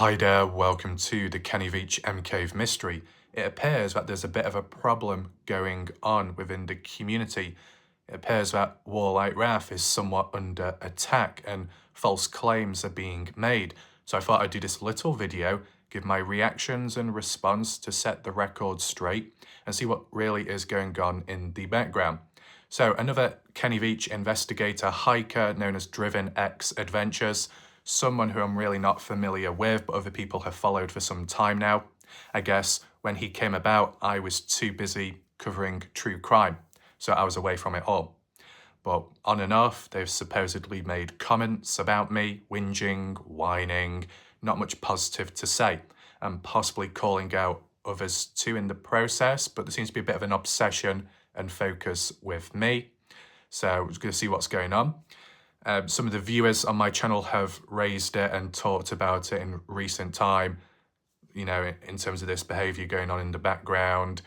Hi there, welcome to the Kenny Veach Cave mystery. It appears that there's a bit of a problem going on within the community. It appears that WarLike Wrath is somewhat under attack and false claims are being made. So I thought I'd do this little video, give my reactions and response to set the record straight and see what really is going on in the background. So another Kenny Veach investigator hiker known as Driven X Adventures, someone who I'm really not familiar with, but other people have followed for some time now. I guess when he came about, I was too busy covering true crime, so I was away from it all. But on and off, they've supposedly made comments about me, whinging, whining, not much positive to say, and possibly calling out others too in the process, but there seems to be a bit of an obsession and focus with me. So we're just going to see what's going on. Some of the viewers on my channel have raised it and talked about it in recent time, you know, in terms of this behaviour going on in the background,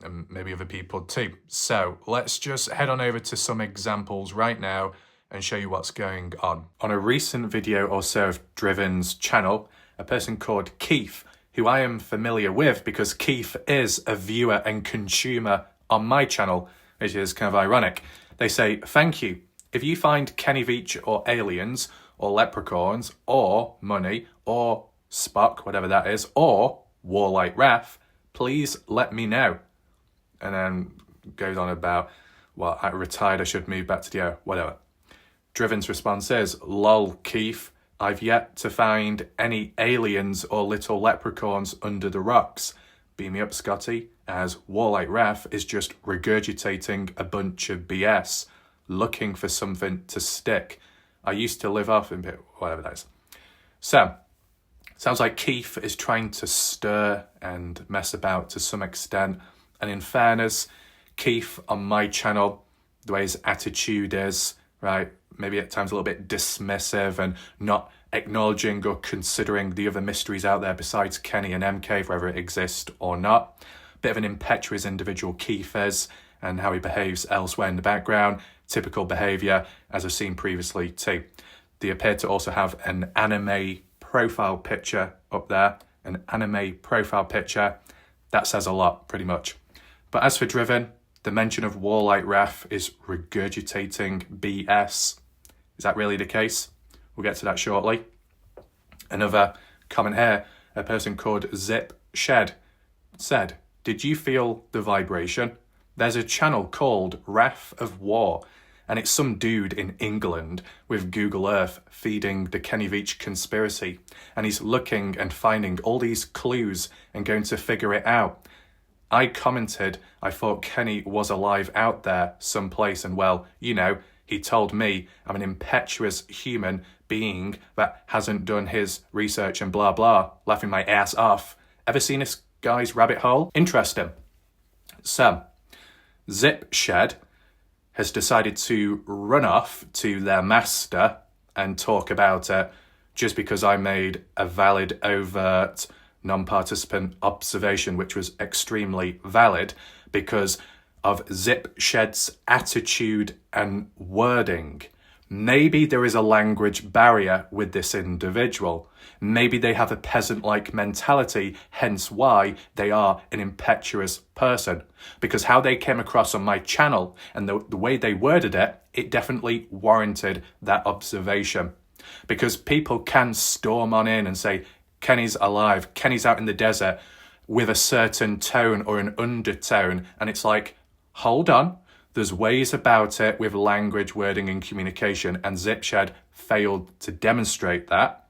and maybe other people too. So let's just head on over to some examples right now and show you what's going on. On a recent video or so of Driven's channel, a person called Keith, who I am familiar with because Keith is a viewer and consumer on my channel, which is kind of ironic. They say, "Thank you. If you find Kenny Veach or aliens or leprechauns or money or Spock, whatever that is, or WarLike Wrath, please let me know." And then goes on about, well, I retired, I should move back to the air, whatever. Driven's response is, "Lol, Keith, I've yet to find any aliens or little leprechauns under the rocks. Beam me up, Scotty, as WarLike Wrath is just regurgitating a bunch of BS. Looking for something to stick. I used to live off in whatever that is." So, sounds like Keith is trying to stir and mess about to some extent. And in fairness, Keith on my channel, the way his attitude is, right, maybe at times a little bit dismissive and not acknowledging or considering the other mysteries out there besides Kenny and MK, whether it exists or not. Bit of an impetuous individual Keith is, and how he behaves elsewhere in the background. Typical behaviour, as I've seen previously too. They appear to also have an anime profile picture up there. An anime profile picture. That says a lot, pretty much. But as for Driven, the mention of WarLike Wrath is regurgitating BS. Is that really the case? We'll get to that shortly. Another comment here, a person called Zip Shed said, "Did you feel the vibration? There's a channel called Wrath of War, and it's some dude in England with Google Earth feeding the Kenny Veach conspiracy, and he's looking and finding all these clues and going to figure it out. I commented I thought Kenny was alive out there someplace, and well, you know, he told me I'm an impetuous human being that hasn't done his research and blah blah, laughing my ass off. Ever seen this guy's rabbit hole? Interesting." So, Zip Shed has decided to run off to their master and talk about it just because I made a valid, overt, non-participant observation, which was extremely valid because of Zip Shed's attitude and wording. Maybe there is a language barrier with this individual. Maybe they have a peasant-like mentality, hence why they are an impetuous person. Because how they came across on my channel and the way they worded it, it definitely warranted that observation. Because people can storm on in and say, "Kenny's alive, Kenny's out in the desert," with a certain tone or an undertone. And it's like, hold on. There's ways about it with language, wording, and communication, and Zipshed failed to demonstrate that.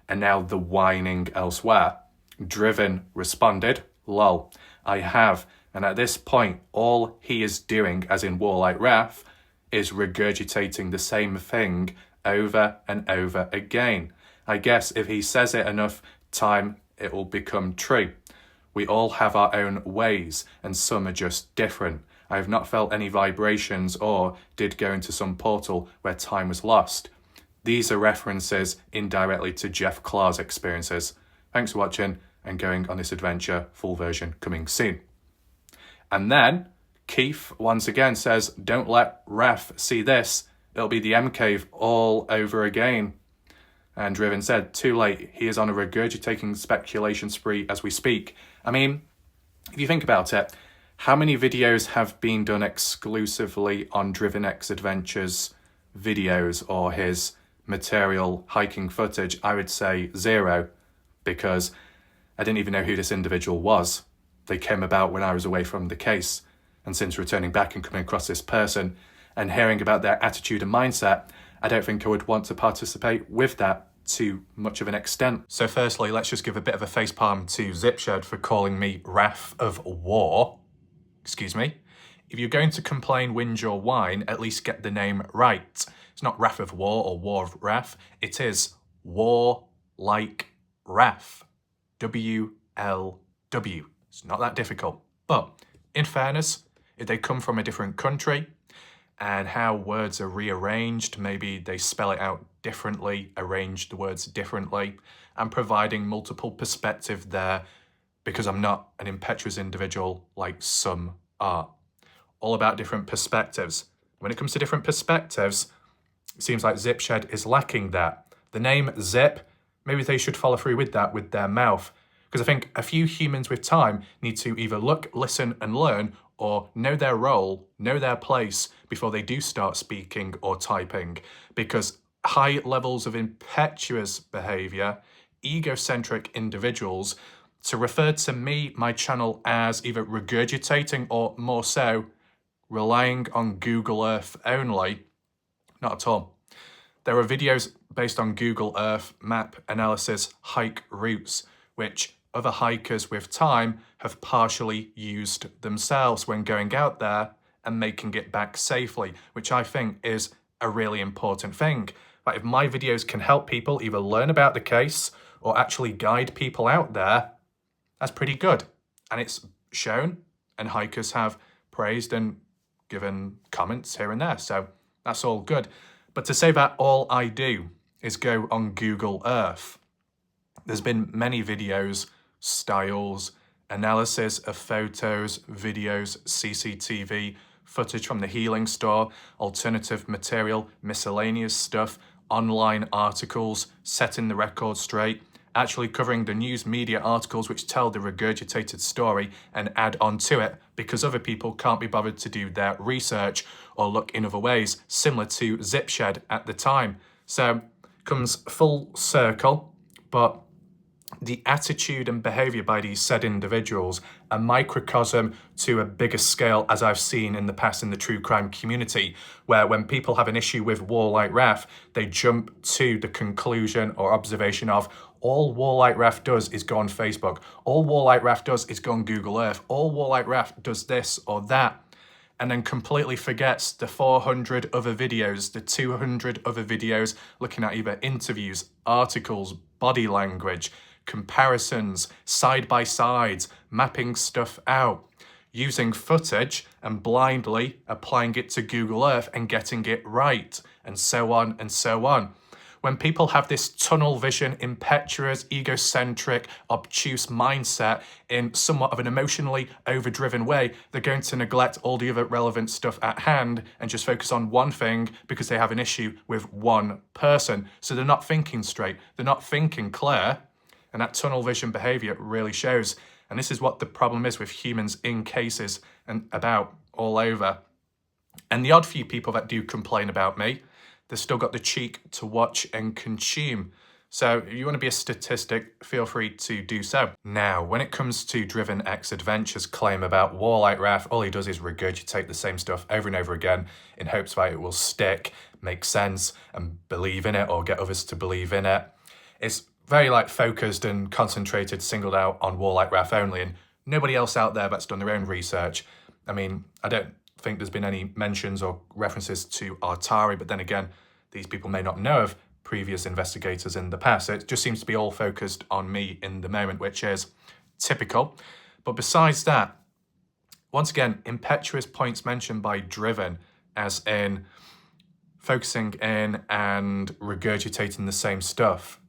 And now the whining elsewhere. Driven responded, "Lol, I have." And at this point, all he is doing, as in WarLike Wrath, is regurgitating the same thing over and over again. I guess if he says it enough time, it will become true. We all have our own ways, and some are just different. I have not felt any vibrations or did go into some portal where time was lost. These are references indirectly to Jeff Clark's experiences. Thanks for watching and going on this adventure, full version coming soon. And then Keith once again says, "Don't let Ref see this. It'll be the M Cave all over again." And Driven said, too late, he is on a regurgitating speculation spree as we speak. I mean, if you think about it, how many videos have been done exclusively on Driven X Adventures videos or his material hiking footage? I would say 0, because I didn't even know who this individual was. They came about when I was away from the case. And since returning back and coming across this person and hearing about their attitude and mindset, I don't think I would want to participate with that to much of an extent. So firstly, let's just give a bit of a facepalm to Zipshed for calling me Wrath of War. Excuse me. If you're going to complain, whinge or whine, at least get the name right. It's not Wrath of War or War of Wrath. It is WarLike Wrath. WLW. It's not that difficult. But in fairness, if they come from a different country and how words are rearranged, maybe they spell it out differently, arrange the words differently, I'm providing multiple perspective there because I'm not an impetuous individual like some are. All about different perspectives. When it comes to different perspectives, it seems like Zipshed is lacking that. The name Zip, maybe they should follow through with that with their mouth. Because I think a few humans with time need to either look, listen and learn, or know their role, know their place before they do start speaking or typing. Because high levels of impetuous behaviour, egocentric individuals, to refer to me, my channel, as either regurgitating or more so, relying on Google Earth only, not at all. There are videos based on Google Earth map analysis hike routes, which other hikers with time have partially used themselves when going out there and making it back safely, which I think is a really important thing. Like if my videos can help people either learn about the case or actually guide people out there, that's pretty good. And it's shown, and hikers have praised and given comments here and there. So that's all good. But to say that all I do is go on Google Earth, there's been many videos, styles, analysis of photos, videos, CCTV, footage from the healing store, alternative material, miscellaneous stuff, online articles, setting the record straight, actually covering the news media articles which tell the regurgitated story and add on to it because other people can't be bothered to do their research or look in other ways, similar to Zipshed at the time. So comes full circle, but the attitude and behaviour by these said individuals, a microcosm to a bigger scale as I've seen in the past in the true crime community, where when people have an issue with WarLike Wrath, they jump to the conclusion or observation of all WarLike Wrath does is go on Facebook, all WarLike Wrath does is go on Google Earth, all WarLike Wrath does this or that, and then completely forgets the 400 other videos, the 200 other videos looking at either interviews, articles, body language, comparisons, side-by-sides, mapping stuff out, using footage and blindly applying it to Google Earth and getting it right, and so on and so on. When people have this tunnel vision, impetuous, egocentric, obtuse mindset in somewhat of an emotionally overdriven way, they're going to neglect all the other relevant stuff at hand and just focus on one thing because they have an issue with one person. So they're not thinking straight, they're not thinking clear, and that tunnel vision behaviour really shows. And this is what the problem is with humans in cases and about all over. And the odd few people that do complain about me, they've still got the cheek to watch and consume. So if you want to be a statistic, feel free to do so. Now, when it comes to Driven X Adventures' claim about WarLike Wrath, all he does is regurgitate the same stuff over and over again in hopes that it will stick, make sense, and believe in it or get others to believe in it. It's very focused and concentrated, singled out on WarLike Wrath only, and nobody else out there that's done their own research. I mean, I don't think there's been any mentions or references to Artari, but then again, these people may not know of previous investigators in the past. So it just seems to be all focused on me in the moment, which is typical. But besides that, once again, impetuous points mentioned by Driven, as in focusing in and regurgitating the same stuff.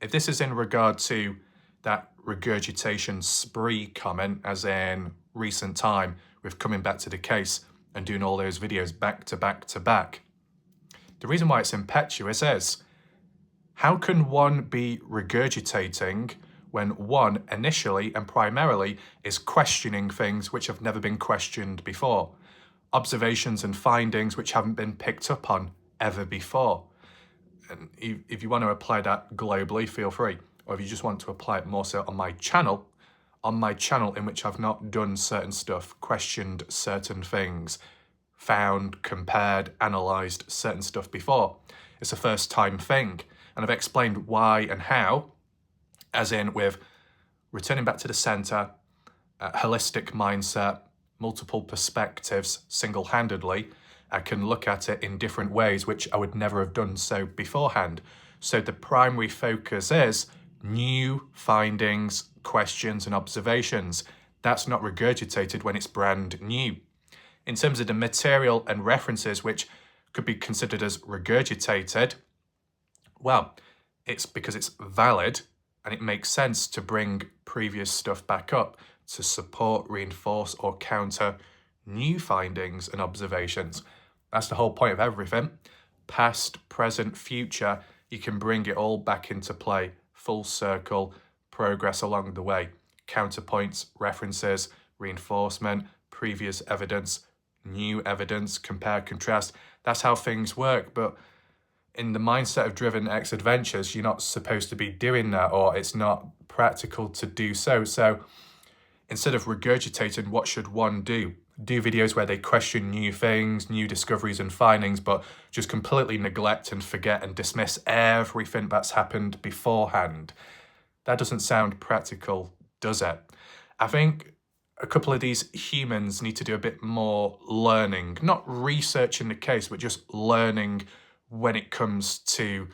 If this is in regard to that regurgitation spree comment, as in recent time with coming back to the case and doing all those videos back to back to back, the reason why it's impetuous is, How can one be regurgitating when one initially and primarily is questioning things which have never been questioned before? Observations and findings which haven't been picked up on ever before. And if you want to apply that globally, feel free. Or if you just want to apply it more so on my channel in which I've not done certain stuff, questioned certain things, found, compared, analysed certain stuff before. It's a first time thing. And I've explained why and how, as in with returning back to the centre, holistic mindset, multiple perspectives single-handedly. I can look at it in different ways, which I would never have done so beforehand. So the primary focus is new findings, questions and observations. That's not regurgitated when it's brand new. In terms of the material and references which could be considered as regurgitated, well, it's because it's valid and it makes sense to bring previous stuff back up to support, reinforce or counter new findings and observations. That's the whole point of everything. Past, present, future, you can bring it all back into play, full circle, progress along the way. Counterpoints, references, reinforcement, previous evidence, new evidence, compare, contrast. That's how things work, but in the mindset of driven X adventures, you're not supposed to be doing that, or it's not practical to do so. So instead of regurgitating, what should one do? Do videos where they question new things, new discoveries and findings, but just completely neglect and forget and dismiss everything that's happened beforehand. That doesn't sound practical, does it? I think a couple of these humans need to do a bit more learning, not researching the case, but just learning when it comes to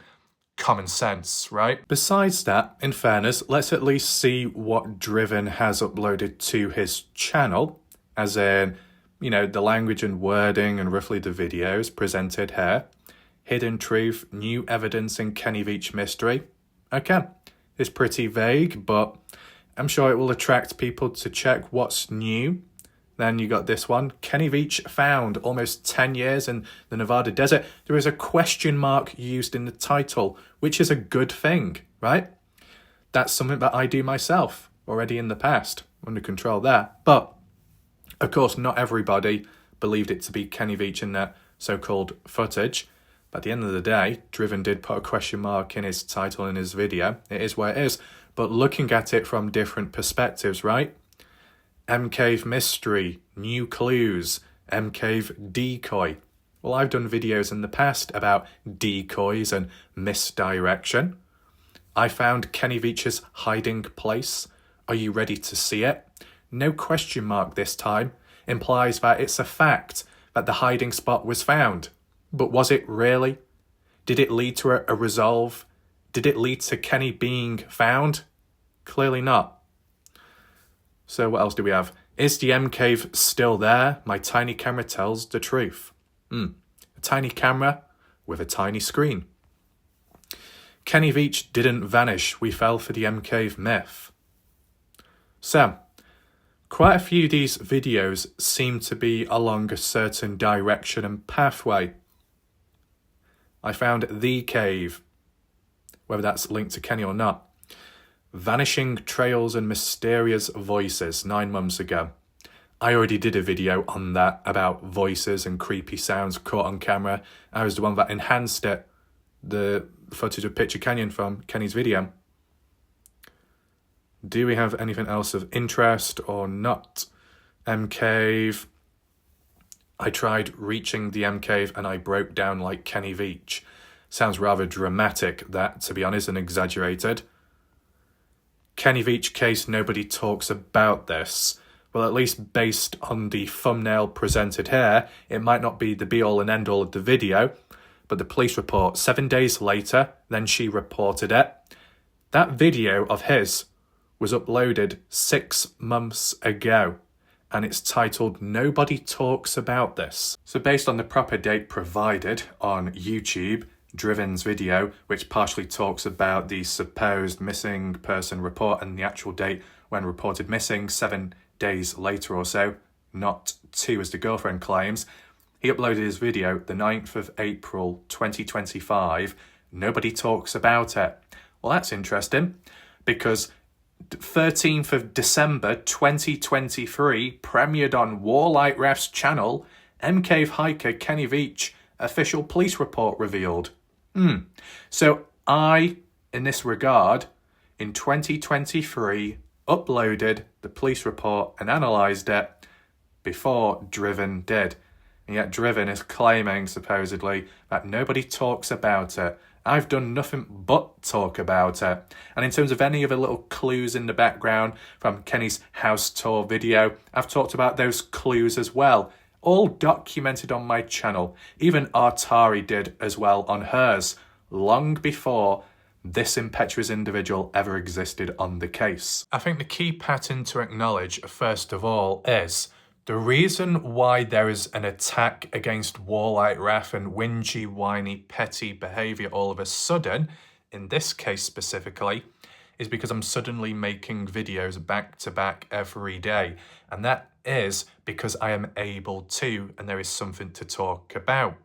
common sense, right? Besides that, in fairness, let's at least see what Driven has uploaded to his channel, as in, you know, the language and wording and roughly the videos presented here. Hidden truth, new evidence in Kenny Veach mystery. Okay, it's pretty vague, but I'm sure it will attract people to check what's new. Then you got this one, Kenny Veach found almost 10 years in the Nevada desert. There is a question mark used in the title, which is a good thing, right? That's something that I do myself already in the past, under control there. But, of course, not everybody believed it to be Kenny Veach in that so-called footage. But at the end of the day, Driven did put a question mark in his title in his video. It is where it is. But looking at it from different perspectives, right? M-Cave mystery, new clues, M-Cave decoy. Well, I've done videos in the past about decoys and misdirection. I found Kenny Veach's hiding place. Are you ready to see it? No question mark this time. Implies that it's a fact that the hiding spot was found. But was it really? Did it lead to a resolve? Did it lead to Kenny being found? Clearly not. So what else do we have? Is the M-Cave still there? My tiny camera tells the truth. A tiny camera with a tiny screen. Kenny Veach didn't vanish. We fell for the M-Cave myth. So, quite a few of these videos seem to be along a certain direction and pathway. I found the cave, whether that's linked to Kenny or not. Vanishing trails and mysterious voices 9 months ago. I already did a video on that about voices and creepy sounds caught on camera. I was the one that enhanced it, the footage of Picture Canyon from Kenny's video. Do we have anything else of interest or not? M-Cave. I tried reaching the M-Cave and I broke down like Kenny Veach. Sounds rather dramatic, that, to be honest, and exaggerated. Kenny Veach case, nobody talks about this. Well, at least based on the thumbnail presented here, it might not be the be-all and end-all of the video, but the police report 7 days later, then she reported it. That video of his was uploaded 6 months ago, and it's titled Nobody Talks About This. So based on the proper date provided on YouTube, Driven's video, which partially talks about the supposed missing person report and the actual date when reported missing 7 days later or so, not 2 as the girlfriend claims. He uploaded his video the 9th of April 2025, nobody talks about it. Well, that's interesting, because 13th of December 2023 premiered on WarLike Wrath's channel, M-Cave hiker Kenny Veach official police report revealed. So I, in this regard, in 2023, uploaded the police report and analysed it before Driven did. And yet Driven is claiming, supposedly, that nobody talks about it. I've done nothing but talk about it. And in terms of any other little clues in the background from Kenny's house tour video, I've talked about those clues as well. All documented on my channel. Even Artari did as well on hers, long before this impetuous individual ever existed on the case. I think the key pattern to acknowledge, first of all, is the reason why there is an attack against WarLike Wrath and whingy, whiny, petty behaviour all of a sudden, in this case specifically, is because I'm suddenly making videos back to back every day. And that is because I am able to, and there is something to talk about.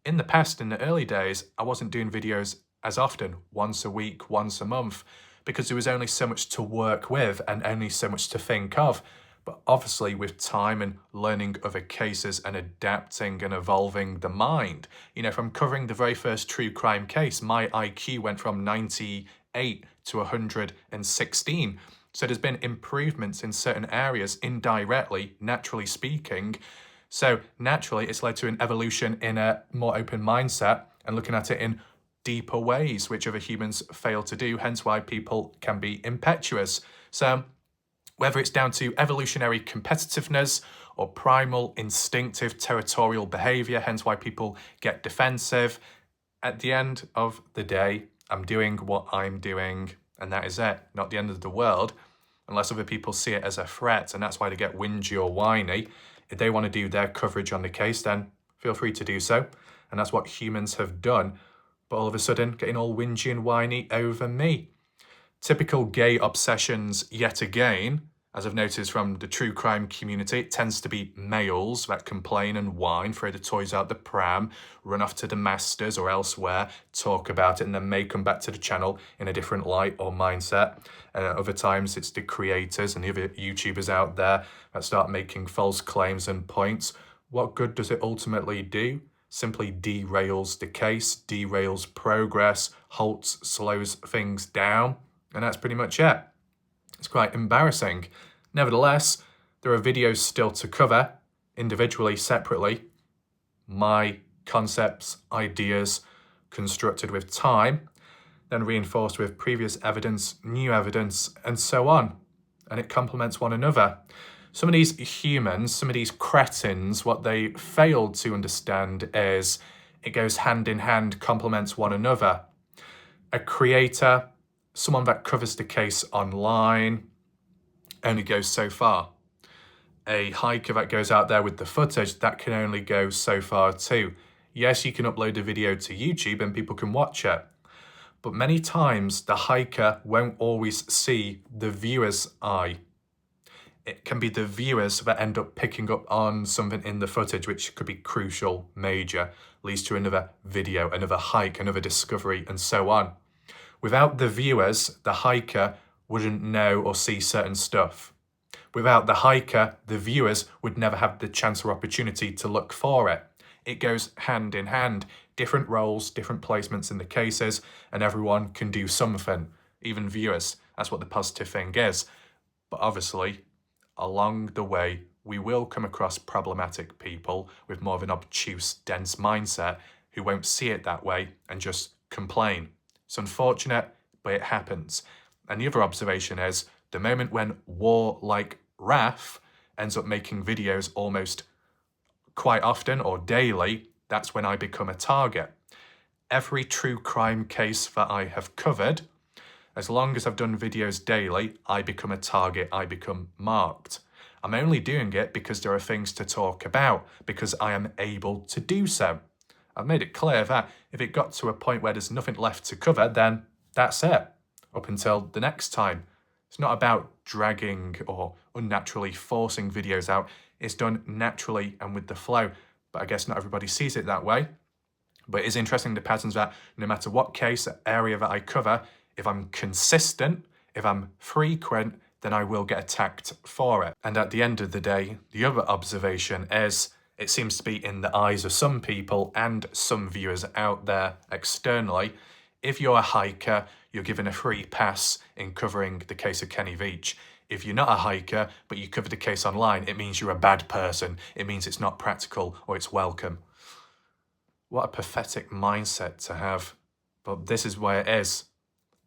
In the past, in the early days, I wasn't doing videos as often, once a week, once a month, because there was only so much to work with and only so much to think of. But obviously with time and learning other cases and adapting and evolving the mind, from covering the very first true crime case, my IQ went from 98 to 116. So there's been improvements in certain areas indirectly, naturally speaking. So naturally it's led to an evolution in a more open mindset and looking at it in deeper ways, which other humans fail to do, hence why people can be impetuous. So whether it's down to evolutionary competitiveness or primal instinctive territorial behaviour, hence why people get defensive, at the end of the day, I'm doing what I'm doing, and that is it. Not the end of the world, unless other people see it as a threat, and that's why they get whingy or whiny. If they want to do their coverage on the case, then feel free to do so, and that's what humans have done. But all of a sudden, getting all whingy and whiny over me. Typical gay obsessions yet again, as I've noticed from the true crime community, it tends to be males that complain and whine, throw the toys out the pram, run off to the masters or elsewhere, talk about it, and then may come back to the channel in a different light or mindset. Other times it's the creators and the other YouTubers out there that start making false claims and points. What good does it ultimately do? Simply derails the case, derails progress, halts, slows things down, and that's pretty much it. It's quite embarrassing. Nevertheless, there are videos still to cover, individually, separately. My concepts, ideas, constructed with time, then reinforced with previous evidence, new evidence, and so on. And it complements one another. Some of these humans, some of these cretins, what they failed to understand is it goes hand in hand, complements one another. A creator, someone that covers the case online, only goes so far. A hiker that goes out there with the footage, that can only go so far too. Yes, you can upload a video to YouTube and people can watch it. But many times the hiker won't always see the viewer's eye. It can be the viewers that end up picking up on something in the footage, which could be crucial, major, leads to another video, another hike, another discovery, and so on. Without the viewers, the hiker wouldn't know or see certain stuff. Without the hiker, the viewers would never have the chance or opportunity to look for it. It goes hand in hand. Different roles, different placements in the cases, and everyone can do something, even viewers. That's what the positive thing is. But obviously, along the way, we will come across problematic people with more of an obtuse, dense mindset who won't see it that way and just complain. It's unfortunate, but it happens. And the other observation is, the moment when WarLike Wrath ends up making videos almost quite often or daily, that's when I become a target. Every true crime case that I have covered, as long as I've done videos daily, I become a target, I become marked. I'm only doing it because there are things to talk about, because I am able to do so. I've made it clear that if it got to a point where there's nothing left to cover, then that's it, up until the next time. It's not about dragging or unnaturally forcing videos out. It's done naturally and with the flow. But I guess not everybody sees it that way. But it is interesting, the patterns that no matter what case, area that I cover, if I'm consistent, if I'm frequent, then I will get attacked for it. And at the end of the day, the other observation is it seems to be in the eyes of some people and some viewers out there externally, if you're a hiker, you're given a free pass in covering the case of Kenny Veach. If you're not a hiker, but you cover the case online, it means you're a bad person. It means it's not practical or it's welcome. What a pathetic mindset to have. But this is where it is.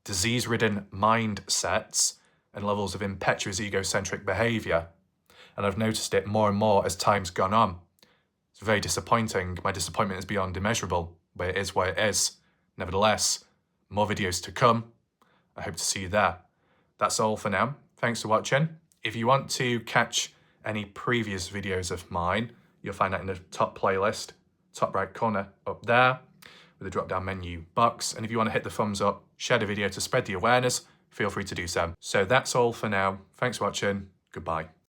Disease-ridden mindsets and levels of impetuous egocentric behaviour. And I've noticed it more and more as time's gone on. It's very disappointing. My disappointment is beyond immeasurable, but it is what it is. Nevertheless, more videos to come. I hope to see you there. That's all for now. Thanks for watching. If you want to catch any previous videos of mine, you'll find that in the top playlist, top right corner up there, with a drop-down menu box. And if you want to hit the thumbs up, share the video to spread the awareness, feel free to do so. So that's all for now. Thanks for watching. Goodbye.